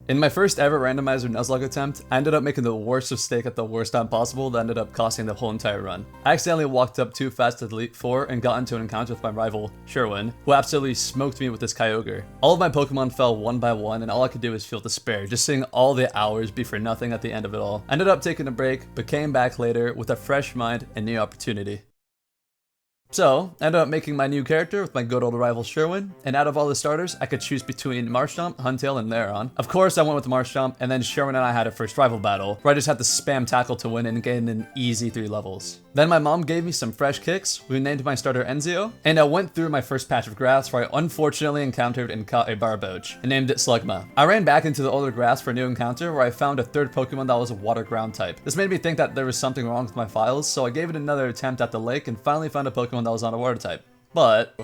In my first ever randomizer Nuzlocke attempt, I ended up making the worst mistake at the worst time possible that ended up costing the whole entire run. I accidentally walked up too fast to Elite 4 and got into an encounter with my rival, Sherwin, who absolutely smoked me with this Kyogre. All of my Pokemon fell one by one and all I could do was feel despair, just seeing all the hours be for nothing at the end of it all. I ended up taking a break, but came back later with a fresh mind and new opportunity. So, I ended up making my new character with my good old rival Sherwin, and out of all the starters, I could choose between Marshtomp, Huntail, and Lairon. Of course, I went with Marshtomp, and then Sherwin and I had a first rival battle, where I just had to spam tackle to win and gain an easy 3 levels. Then my mom gave me some fresh kicks, we named my starter Enzio, and I went through my first patch of grass where I unfortunately encountered and caught a Barboach, and named it Slugma. I ran back into the older grass for a new encounter where I found a third Pokemon that was a water ground type. This made me think that there was something wrong with my files, so I gave it another attempt at the lake and finally found a Pokemon that was on a water type. But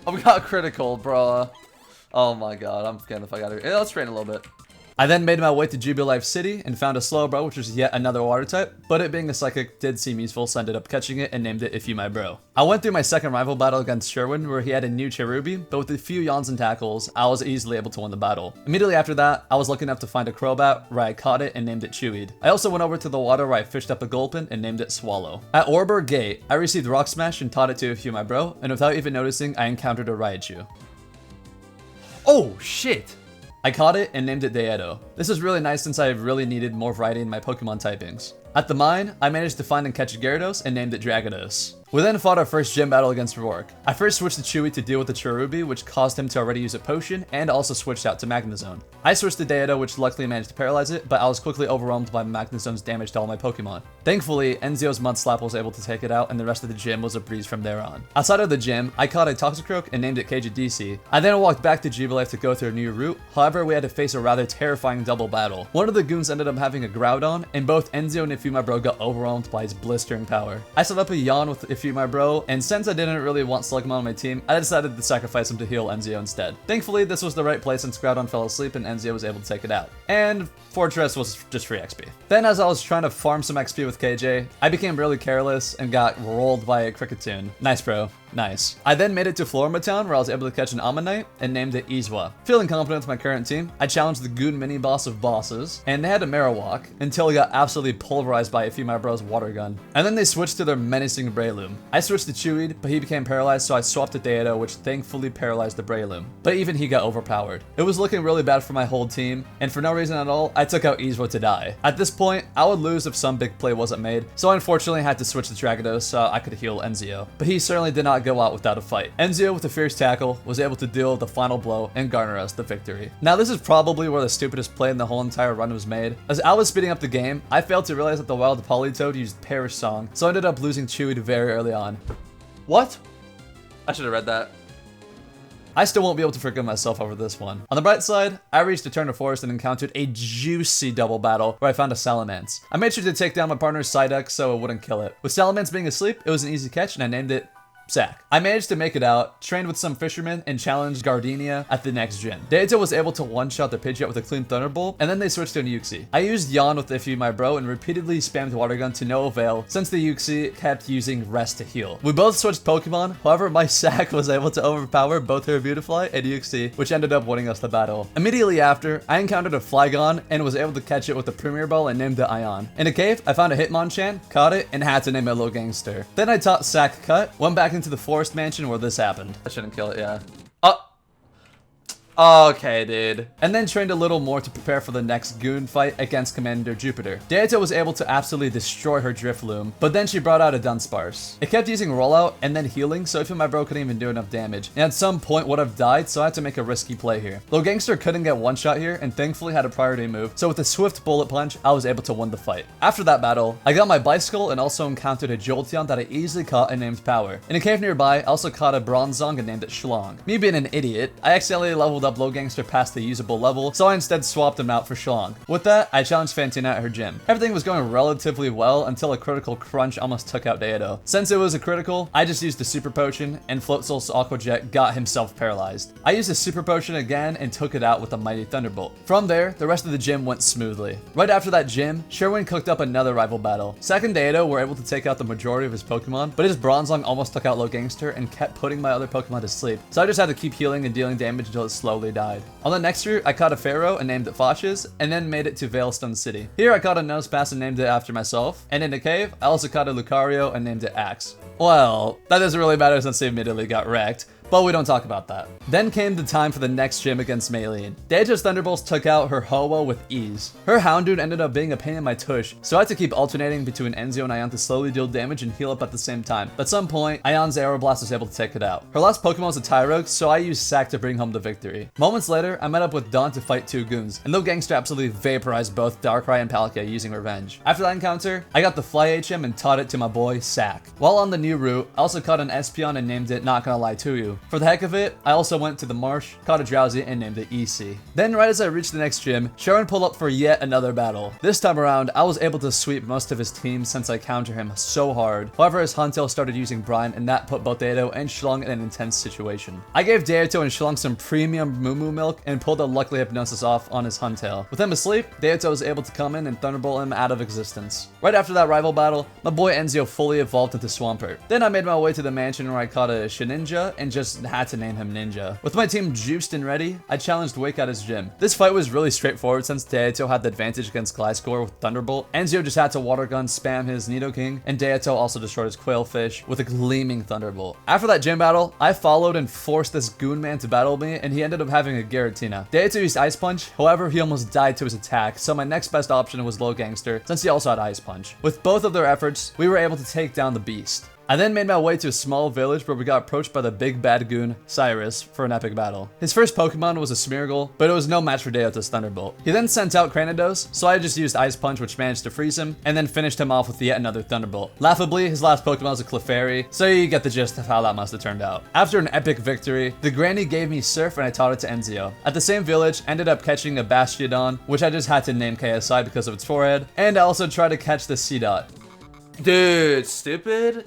I got critical, bro. Oh my god, I'm scared if I got it. Yeah, let's train a little bit. I then made my way to Jubilife City and found a Slowbro, which was yet another water type, but it being a psychic did seem useful, so I ended up catching it and named it If You My Bro. I went through my second rival battle against Sherwin, where he had a new Cherubi, but with a few yawns and tackles, I was easily able to win the battle. Immediately after that, I was lucky enough to find a Crobat, where I caught it and named it Chewied. I also went over to the water where I fished up a Gulpin and named it Swallow. At Orber Gate, I received Rock Smash and taught it to If You My Bro, and without even noticing, I encountered a Raichu. Oh shit! I caught it and named it Deedo. This is really nice since I really needed more variety in my Pokemon typings. At the mine, I managed to find and catch a Gyarados and named it Dragados. We then fought our first gym battle against Rourke. I first switched to Chewy to deal with the Cherubi, which caused him to already use a potion, and also switched out to Magnezone. I switched to Deedo, which luckily managed to paralyze it, but I was quickly overwhelmed by Magnezone's damage to all my Pokemon. Thankfully, Enzio's Mud Slap was able to take it out, and the rest of the gym was a breeze from there on. Outside of the gym, I caught a Toxicroak and named it KGDC. I then walked back to Jubilife to go through a new route, however we had to face a rather terrifying double battle. One of the goons ended up having a Groudon, and both Enzio and If You My Bro got overwhelmed by his blistering power. I set up a yawn with If You My Bro, and since I didn't really want Slugma on my team, I decided to sacrifice him to heal Enzio instead. Thankfully, this was the right play since Groudon fell asleep and Enzio was able to take it out. And Fortress was just free XP. Then as I was trying to farm some XP with KJ, I became really careless and got rolled by a Cricketune. Nice, bro. Nice. I then made it to Florima Town where I was able to catch an Ammonite and named it Izwa. Feeling confident with my current team, I challenged the Goon mini boss of bosses, and they had a Marowak until he got absolutely pulverized by If You My Bro's water gun. And then they switched to their menacing Breloom. I switched to Chewied, but he became paralyzed, so I swapped to Deedo, which thankfully paralyzed the Breloom. But even he got overpowered. It was looking really bad for my whole team, and for no reason at all, I took out Izwa to die. At this point, I would lose if some big play wasn't made, so I unfortunately had to switch to Dragados so I could heal Enzio. But he certainly did not go out without a fight. Enzio, with a fierce tackle, was able to deal the final blow and garner us the victory. Now this is probably where the stupidest play in the whole entire run was made. As I was speeding up the game, I failed to realize that the wild Politoed used Perish Song, so I ended up losing Chewy very early on. What? I should have read that. I still won't be able to forgive myself over this one. On the bright side, I reached Eternal Forest and encountered a juicy double battle where I found a Salamence. I made sure to take down my partner's Psyduck so it wouldn't kill it. With Salamence being asleep, it was an easy catch and I named it Sack. I managed to make it out, trained with some fishermen, and challenged Gardenia at the next gym. Deito was able to one-shot the Pidgeot with a clean Thunderbolt, and then they switched to an Uxie. I used Yawn with If You My Bro and repeatedly spammed Water Gun to no avail since the Uxie kept using Rest to heal. We both switched Pokemon, however my Sack was able to overpower both her Beautifly and Uxie, which ended up winning us the battle. Immediately after, I encountered a Flygon and was able to catch it with a Premier Ball and named it Ion. In a cave, I found a Hitmonchan, caught it, and had to name it Little Gangster. Then I taught Sack Cut, went back into the forest mansion where this happened. I shouldn't kill it, yeah. Okay, dude. And then trained a little more to prepare for the next Goon fight against Commander Jupiter. Deito was able to absolutely destroy her Drifloon, but then she brought out a Dunsparce. It kept using Rollout and then healing, so If You My Bro couldn't even do enough damage. And at some point would have died, so I had to make a risky play here. Little Gangster couldn't get one shot here, and thankfully had a priority move, so with a swift bullet punch, I was able to win the fight. After that battle, I got my Bicycle and also encountered a Jolteon that I easily caught and named Power. In a cave nearby, I also caught a Bronzong and named it Schlong. Me being an idiot, I accidentally leveled up Low Gangster past the usable level, so I instead swapped him out for Schlong. With that, I challenged Fantina at her gym. Everything was going relatively well until a critical crunch almost took out Deito. Since it was a critical, I just used the Super Potion, and Float Soul's Aqua Jet got himself paralyzed. I used the Super Potion again and took it out with a Mighty Thunderbolt. From there, the rest of the gym went smoothly. Right after that gym, Sherwin cooked up another rival battle. Zack and Deito were able to take out the majority of his Pokemon, but his Bronzong almost took out Low Gangster and kept putting my other Pokemon to sleep. So I just had to keep healing and dealing damage until his slow slowly died. On the next route, I caught a Pharaoh and named it Foshes, and then made it to Veilstone City. Here I caught a Nosepass and named it after myself, and in a cave, I also caught a Lucario and named it Axe. Well, that doesn't really matter since they immediately got wrecked, but we don't talk about that. Then came the time for the next gym against Maylene. Deja's Thunderbolts took out her Ho-Oh with ease. Her Houndoom ended up being a pain in my tush, so I had to keep alternating between Enzio and Ion to slowly deal damage and heal up at the same time. But at some point, Ion's Aeroblast was able to take it out. Her last Pokemon was a Tyrogue, so I used Sack to bring home the victory. Moments later, I met up with Dawn to fight 2 goons, and Logangster absolutely vaporized both Darkrai and Palkia using revenge. After that encounter, I got the Fly HM and taught it to my boy, Sack. While on the new route, I also caught an Espeon and named it Not Gonna Lie To You. For the heck of it, I also went to the marsh, caught a Drowsy, and named it EC. Then right as I reached the next gym, Sharon pulled up for yet another battle. This time around, I was able to sweep most of his team since I countered him so hard. However, his Huntail started using Brine, and that put both Deito and Schlong in an intense situation. I gave Deito and Schlong some premium Moo Moo milk and pulled a Luckily Hypnosis off on his Huntail. With him asleep, Deito was able to come in and Thunderbolt him out of existence. Right after that rival battle, my boy Enzio fully evolved into Swampert. Then I made my way to the mansion where I caught a Shedinja and just had to name him Ninja. With my team juiced and ready, I challenged Wake at his gym. This fight was really straightforward since Deito had the advantage against Gliscor with Thunderbolt. Enzio just had to Water Gun spam his Nidoking, and Deito also destroyed his Quailfish with a gleaming Thunderbolt. After that gym battle, I followed and forced this Goon Man to battle me, and he ended up having a Giratina. Deito used Ice Punch, however, he almost died to his attack, so my next best option was Logangster, since he also had Ice Punch. With both of their efforts, we were able to take down the beast. I then made my way to a small village where we got approached by the big bad goon, Cyrus, for an epic battle. His first Pokemon was a Smeargle, but it was no match for Deito's Thunderbolt. He then sent out Cranidos, so I just used Ice Punch, which managed to freeze him, and then finished him off with yet another Thunderbolt. Laughably, his last Pokemon was a Clefairy, so you get the gist of how that must have turned out. After an epic victory, the Granny gave me Surf and I taught it to Enzio. At the same village, I ended up catching a Bastiodon, which I just had to name KSI because of its forehead, and I also tried to catch the Seedot. Dude, stupid.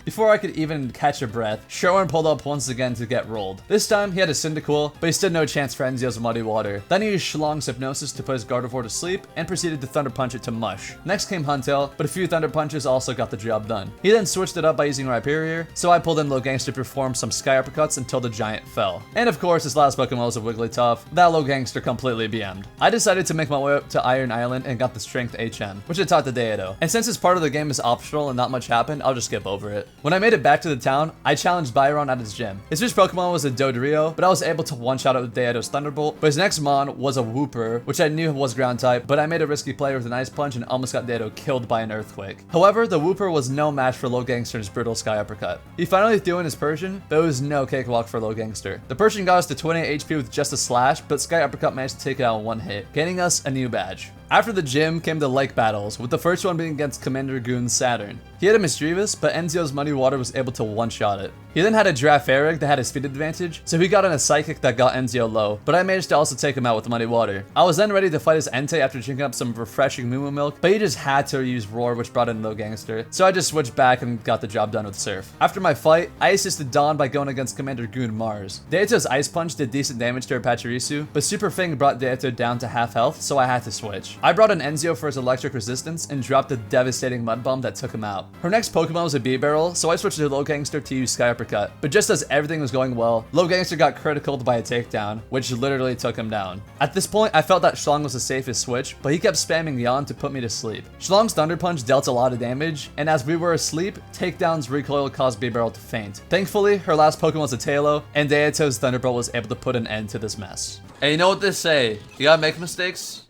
Before I could even catch a breath, Sherwin pulled up once again to get rolled. This time, he had a Cyndaquil, but he stood no chance for Enzio's Muddy Water. Then he used Schlong's Hypnosis to put his Gardevoir to sleep, and proceeded to Thunder Punch it to mush. Next came Huntail, but a few Thunder Punches also got the job done. He then switched it up by using Rhyperior, so I pulled in Logangster to perform some Sky Uppercuts until the giant fell. And of course, his last Pokemon was a Wigglytuff. That Logangster completely BM'd. I decided to make my way up to Iron Island and got the Strength HM, which I taught to Deito. And since it's part of the game is optional and not much happened, I'll just skip over it. When I made it back to the town, I challenged Byron at his gym. His first Pokemon was a Dodrio, but I was able to one-shot it with Deito's Thunderbolt. But his next Mon was a Wooper, which I knew was ground type, but I made a risky play with an Ice Punch and almost got Deito killed by an Earthquake. However, the Wooper was no match for Logangster's brutal Sky Uppercut. He finally threw in his Persian, but it was no cakewalk for Logangster. The Persian got us to 28 HP with just a slash, but Sky Uppercut managed to take it out in one hit, gaining us a new badge. After the gym came the lake battles, with the first one being against Commander Goon's Saturn. He had a Mischievous, but Enzio's Muddy Water was able to one-shot it. He then had a Girafarig that had a speed advantage, so he got in a Psychic that got Enzio low, but I managed to also take him out with Muddy Water. I was then ready to fight his Entei after drinking up some refreshing Moo Moo milk, but he just had to use Roar, which brought in Logangster, so I just switched back and got the job done with Surf. After my fight, I assisted Dawn by going against Commander Goon Mars. Deito's Ice Punch did decent damage to her Pachirisu, but Super Fang brought Deito down to half health, so I had to switch. I brought in Enzio for his electric resistance and dropped a devastating Mud Bomb that took him out. Her next Pokemon was a Beebarrel, so I switched to Logangster to use Sky Uppercut, but just as everything was going well, Logangster got criticaled by a takedown, which literally took him down. At this point, I felt that Schlong was the safest switch, but he kept spamming Yawn to put me to sleep. Schlong's Thunder Punch dealt a lot of damage, and as we were asleep, takedown's recoil caused Beebarrel to faint. Thankfully, her last Pokemon was a Tailo, and Deito's Thunderbolt was able to put an end to this mess. Hey, you know what they say? You gotta make mistakes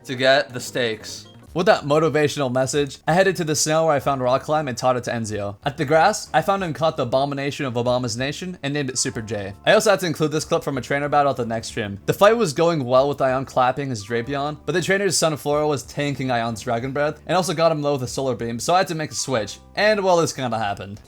to get the stakes. With that motivational message, I headed to the snow where I found Rock Climb and taught it to Enzio. At the grass, I found and caught the Abomination of Obama's Nation and named it Super J. I also had to include this clip from a trainer battle at the next gym. The fight was going well with Ion clapping his Drapion, but the trainer's Sunflora was tanking Ion's Dragon Breath and also got him low with a Solar Beam, so I had to make a switch. And well, this kinda happened.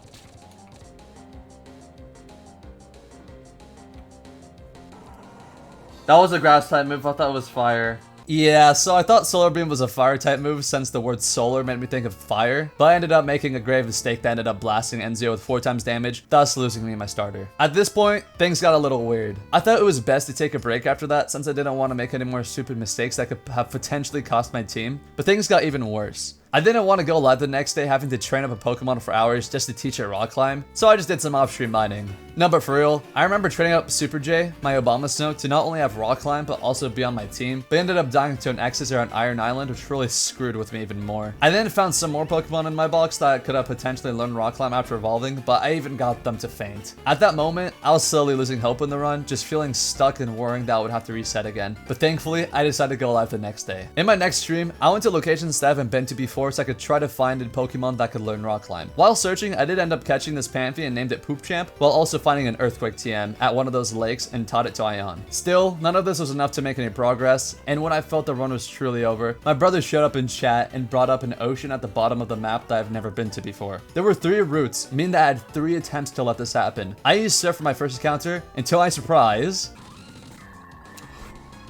That was a grass type move, I thought it was fire. Yeah, so I thought Solar Beam was a fire type move since the word solar made me think of fire, but I ended up making a grave mistake that ended up blasting Enzio with 4 times damage, thus losing me my starter. At this point, things got a little weird. I thought it was best to take a break after that since I didn't want to make any more stupid mistakes that could have potentially cost my team, but things got even worse. I didn't want to go live the next day having to train up a Pokemon for hours just to teach it rock climb, so I just did some off-stream mining. No, but for real, I remember training up Super J, my Obama Snow, to not only have rock climb but also be on my team, but ended up dying to an Exes around Iron Island, which really screwed with me even more. I then found some more Pokemon in my box that could have potentially learned rock climb after evolving, but I even got them to faint. At that moment, I was slowly losing hope in the run, just feeling stuck and worrying that I would have to reset again. But thankfully, I decided to go live the next day. In my next stream, I went to locations that I haven't been to before so I could try to find a Pokemon that could learn rock climb. While searching, I did end up catching this Panphy and named it Poop Champ, while also finding an Earthquake TM at one of those lakes and taught it to Ion. Still, none of this was enough to make any progress, and when I felt the run was truly over, my brother showed up in chat and brought up an ocean at the bottom of the map that I've never been to before. There were 3 routes, meaning that I had 3 attempts to let this happen. I used Surf for my first encounter, until I surprise...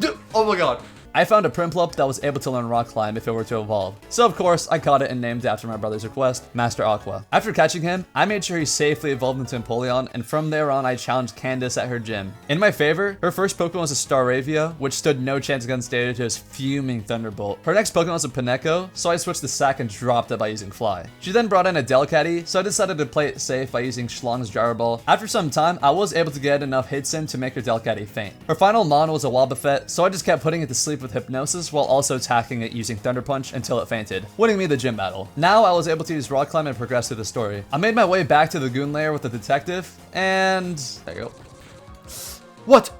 Dude, oh my god. I found a Prinplup that was able to learn rock climb if it were to evolve. So of course, I caught it and named it after my brother's request, Master Aqua. After catching him, I made sure he safely evolved into Empoleon, and from there on, I challenged Candace at her gym. In my favor, her first Pokemon was a Staravia, which stood no chance against Dato's fuming Thunderbolt. Her next Pokemon was a Pinecco, so I switched to Sack and dropped it by using Fly. She then brought in a Delcatty, so I decided to play it safe by using Schlong's Gyro Ball. After some time, I was able to get enough hits in to make her Delcatty faint. Her final Mon was a Wobbuffet, so I just kept putting it to sleep with Hypnosis while also attacking it using Thunder Punch until it fainted, winning me the gym battle. Now I was able to use Rock Climb and progress through the story. I made my way back to the Goon Lair with the detective, and... there you go. What?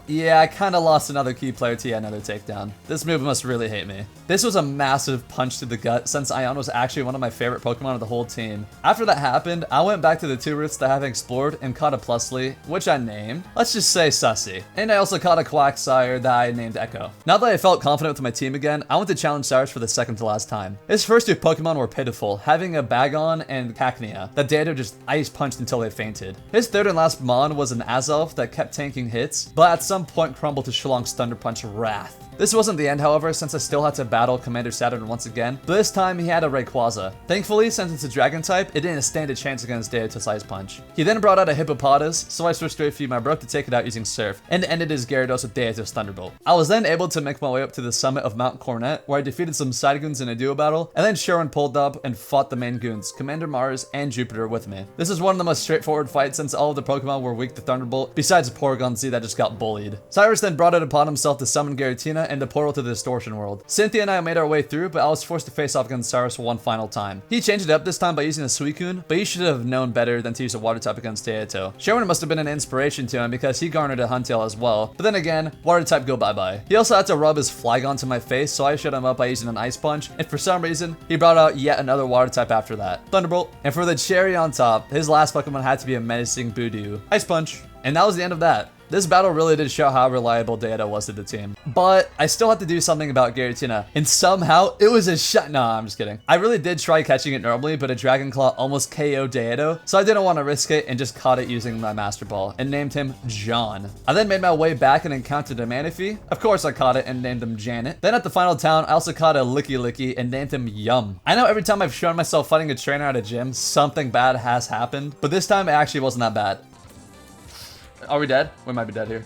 Yeah, I kinda lost another key player to yet another takedown. This move must really hate me. This was a massive punch to the gut since Ion was actually one of my favorite Pokemon of the whole team. After that happened, I went back to the 2 routes that I haven't explored and caught a Plusly, which I named, let's just say Sussy. And I also caught a Quagsire that I named Echo. Now that I felt confident with my team again, I went to challenge Cyrus for the second to last time. His first 2 Pokemon were pitiful, having a Bagon and Cacnea that Dato just ice punched until they fainted. His third and last Mon was an Azelf that kept tanking hits, but at some point crumbled to Schlong's Thunder Punch Wrath. This wasn't the end, however, since I still had to battle Commander Saturn once again, but this time he had a Rayquaza. Thankfully, since it's a Dragon type, it didn't stand a chance against Dato's Ice Punch. He then brought out a Hippopotas, so I switched to a Feed My Brook to take it out using Surf, and ended his Gyarados with Dato's Thunderbolt. I was then able to make my way up to the summit of Mount Cornet, where I defeated some side goons in a duo battle, and then Sherwin pulled up and fought the main goons, Commander Mars and Jupiter with me. This is one of the most straightforward fights since all of the Pokemon were weak to Thunderbolt, besides Porygon Z that just got bullied. Cyrus then brought it upon himself to summon Giratina and the portal to the Distortion World. Cynthia and I made our way through, but I was forced to face off against Cyrus one final time. He changed it up this time by using a Suicune, but he should have known better than to use a water type against Teato. Sherwin must have been an inspiration to him because he garnered a Huntail as well, but then again, water type go bye-bye. He also had to rub his Flygon to my face, so I shut him up by using an Ice Punch, and for some reason, he brought out yet another water type after that, Thunderbolt. And for the cherry on top, his last Pokemon had to be a menacing Budew, Ice Punch. And that was the end of that. This battle really did show how reliable Dato was to the team. But I still had to do something about Giratina, and somehow it was a shot. Nah, I'm just kidding. I really did try catching it normally, but a Dragon Claw almost KO'd Dato, so I didn't want to risk it and just caught it using my Master Ball and named him John. I then made my way back and encountered a Manaphy. Of course I caught it and named him Janet. Then at the final town, I also caught a Licky Licky and named him Yum. I know every time I've shown myself fighting a trainer at a gym, something bad has happened, but this time it actually wasn't that bad. Are we dead? We might be dead here.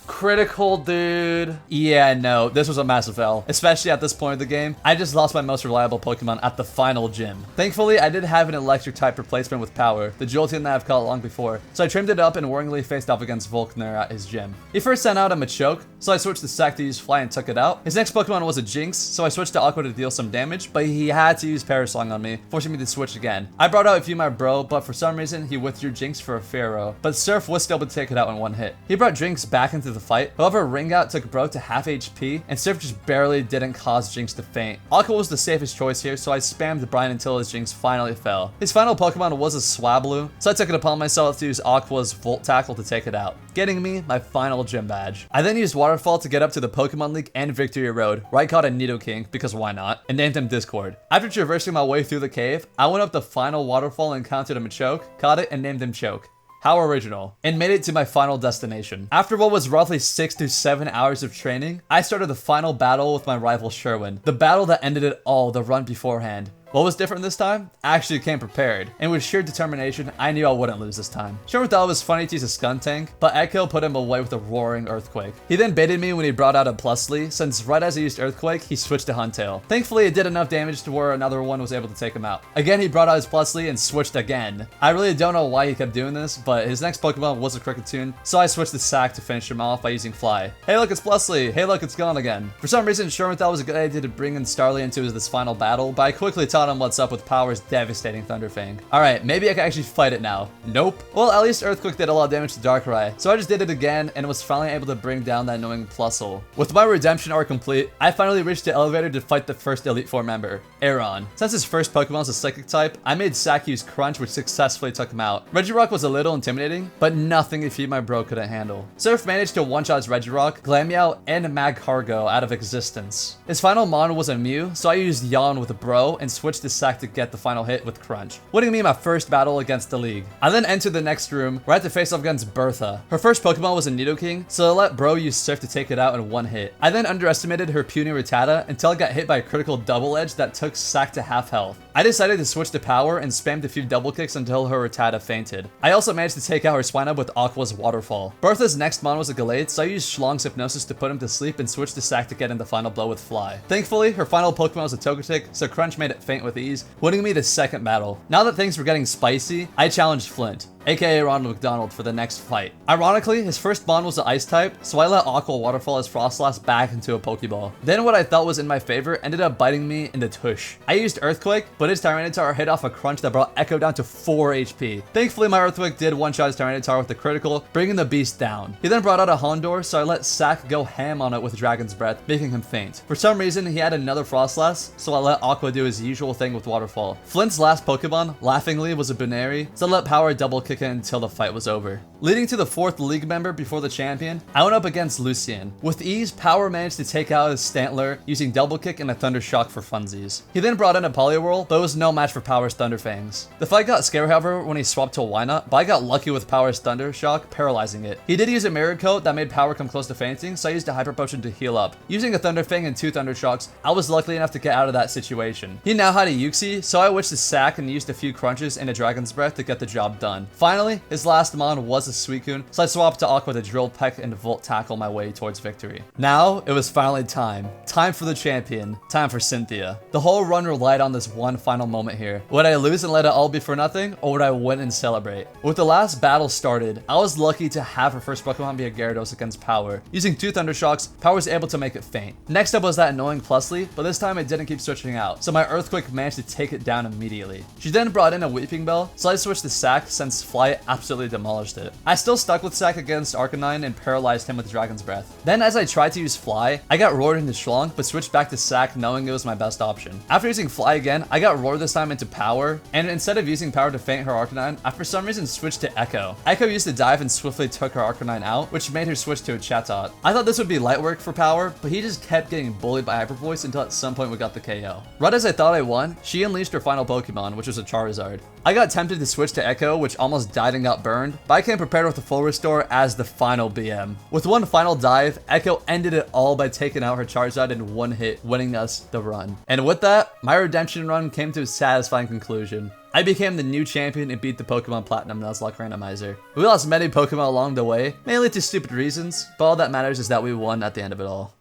Critical, dude. Yeah, no, this was a massive L, especially at this point of the game. I just lost my most reliable Pokemon at the final gym. Thankfully, I did have an electric type replacement with power, the Jolteon that I've caught long before, so I trimmed it up and worryingly faced off against Volkner at his gym. He first sent out a Machoke, so I switched to Sack to use Fly and took it out. His next Pokemon was a Jinx, so I switched to Aqua to deal some damage, but he had to use Parasong on me, forcing me to switch again. I brought out a few my bro, but for some reason, he withdrew Jinx for a Pharaoh, but Surf was still able to take it out in one hit. He brought Jinx back into the fight. However, Ring Out took Bro to half HP, and Surf just barely didn't cause Jinx to faint. Aqua was the safest choice here, so I spammed Brine until his Jinx finally fell. His final Pokemon was a Swablu, so I took it upon myself to use Aqua's Volt Tackle to take it out, getting me my final gym badge. I then used Waterfall to get up to the Pokemon League and Victory Road, where I caught a Nidoking, because why not, and named him Discord. After traversing my way through the cave, I went up the final waterfall and encountered a Machoke, caught it, and named him Choke. How original. And made it to my final destination. After what was roughly 6 to 7 hours of training, I started the final battle with my rival Sherwin. The battle that ended it all the run beforehand. What was different this time? I actually came prepared, and with sheer determination, I knew I wouldn't lose this time. Sherman thought it was funny to use a Skuntank, but Echo put him away with a roaring Earthquake. He then baited me when he brought out a Plusly, since right as he used Earthquake, he switched to Huntail. Thankfully, it did enough damage to where another one was able to take him out. Again, he brought out his Plusly and switched again. I really don't know why he kept doing this, but his next Pokemon was a Kricketune, so I switched to Sack to finish him off by using Fly. Hey look, it's Plusly! Hey look, it's gone again. For some reason, Sherman thought it was a good idea to bring in Starly into this final battle, but I quickly taught him what's up with Power's devastating Thunderfang. Alright, maybe I can actually fight it now. Nope. Well, at least Earthquake did a lot of damage to Darkrai, so I just did it again and was finally able to bring down that annoying Plusle. With my redemption arc complete, I finally reached the elevator to fight the first Elite Four member, Aron. Since his first Pokemon is a Psychic type, I made Sack use Crunch, which successfully took him out. Regirock was a little intimidating, but nothing if my bro couldn't handle. Surf managed to one-shot Regirock, Glameow, and Magcargo out of existence. His final mon was a Mew, so I used Yawn with a bro and switched to Sack to get the final hit with Crunch, winning me my first battle against the league. I then entered the next room where I had to face off against Bertha. Her first Pokemon was a Nidoking, so I let bro use Surf to take it out in one hit. I then underestimated her puny Rattata until I got hit by a critical double edge that took Sack to half health. I decided to switch to Power and spammed a few double kicks until her Rattata fainted. I also managed to take out her Swinub with Aqua's Waterfall. Bertha's next mon was a Gallade, so I used Schlong's Hypnosis to put him to sleep and switched to Sack to get in the final blow with Fly. Thankfully, her final Pokemon was a Togetic, so Crunch made it faint with ease, winning me the second battle. Now that things were getting spicy, I challenged Flint, aka Ronald McDonald, for the next fight. Ironically, his first bond was an Ice type, so I let Aqua Waterfall his Frostlass back into a Pokeball. Then what I thought was in my favor ended up biting me in the tush. I used Earthquake, but his Tyranitar hit off a Crunch that brought Echo down to 4 HP. Thankfully, my Earthquake did one-shot his Tyranitar with the critical, bringing the beast down. He then brought out a Hondor, so I let Sack go ham on it with Dragon's Breath, making him faint. For some reason, he had another Frostlass, so I let Aqua do his usual thing with Waterfall. Flint's last Pokemon, laughingly, was a Bunary, so I let Power double kick it until the fight was over. Leading to the 4th league member before the champion, I went up against Lucian. With ease, Power managed to take out his Stantler using double kick and a Thunder Shock for funsies. He then brought in a Poliwhirl, but it was no match for Power's Thunderfangs. The fight got scary, however, when he swapped to a Wynaut, but I got lucky with Power's Thunder Shock, paralyzing it. He did use a Mirror Coat that made Power come close to fainting, so I used a Hyper Potion to heal up. Using a Thunderfang and 2 Thunder Shocks, I was lucky enough to get out of that situation. He now had a Uxie, so I witched to Sack and used a few Crunches and a Dragon's Breath to get the job done. Finally, his last mon was a Suicune, so I swapped to Aqua to Drill Peck and Volt Tackle my way towards victory. Now, it was finally time. Time for the champion. Time for Cynthia. The whole run relied on this one final moment here. Would I lose and let it all be for nothing, or would I win and celebrate? With the last battle started, I was lucky to have her first Pokemon be a Gyarados against Power. Using 2 Thunder Shocks, Power was able to make it faint. Next up was that annoying Plusly, but this time it didn't keep switching out, so my Earthquake managed to take it down immediately. She then brought in a Weeping Bell, so I switched to Sack since Fly absolutely demolished it. I still stuck with Sack against Arcanine and paralyzed him with Dragon's Breath. Then as I tried to use Fly, I got roared into Schlong, but switched back to Sack knowing it was my best option. After using Fly again, I got roared this time into Power, and instead of using Power to faint her Arcanine, I for some reason switched to Echo. Echo used the dive and swiftly took her Arcanine out, which made her switch to a Chatot. I thought this would be light work for Power, but he just kept getting bullied by Hyper Voice until at some point we got the KO. Right as I thought I won, she unleashed her final Pokemon, which was a Charizard. I got tempted to switch to Echo, which almost died and got burned, but I came prepared with a full restore as the final BM. With one final dive, Echo ended it all by taking out her Charizard in one hit, winning us the run. And with that, my redemption run came to a satisfying conclusion. I became the new champion and beat the Pokemon Platinum Nuzlocke Randomizer. We lost many Pokemon along the way, mainly to stupid reasons, but all that matters is that we won at the end of it all.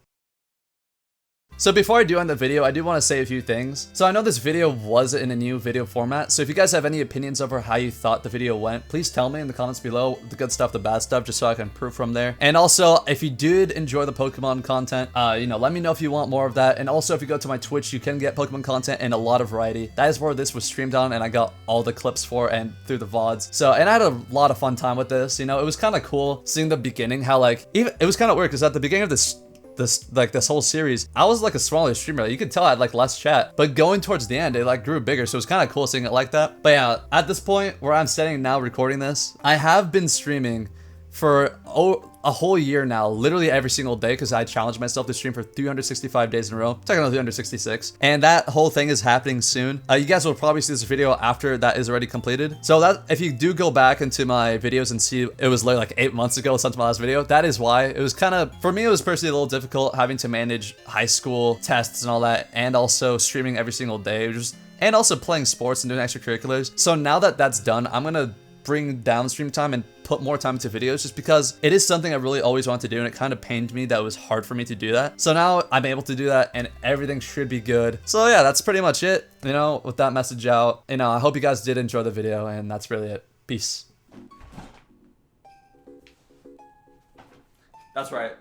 So before I do end the video, I do want to say a few things. So I know this video was in a new video format, so if you guys have any opinions over how you thought the video went, please tell me in the comments below, the good stuff, the bad stuff, just so I can improve from there. And also, if you did enjoy the Pokemon content, let me know if you want more of that. And also, if you go to my Twitch, you can get Pokemon content and a lot of variety. That is where this was streamed on, and I got all the clips for and through the VODs. So, and I had a lot of fun time with this. You know, it was kind of cool seeing the beginning, how like, it was kind of weird, because at the beginning of this whole series, I was like a smaller streamer. You could tell I had like less chat, but going towards the end, it like grew bigger. So it was kind of cool seeing it like that. But yeah, at this point where I'm standing now recording this, I have been streaming for a whole year now, literally every single day, because I challenged myself to stream for 365 days in a row, technically 366, and that whole thing is happening soon. You guys will probably see this video after that is already completed. So that if you do go back into my videos and see it was like 8 months ago since my last video, that is why. It was kind of, for me, it was personally a little difficult having to manage high school tests and all that, and also streaming every single day. and also playing sports and doing extracurriculars. So now that that's done, I'm gonna bring down stream time and put more time into videos just because it is something I really always wanted to do and it kind of pained me that it was hard for me to do that. So now I'm able to do that and everything should be good. So yeah, that's pretty much it, you know, with that message out. You know, I hope you guys did enjoy the video and that's really it. Peace. That's right.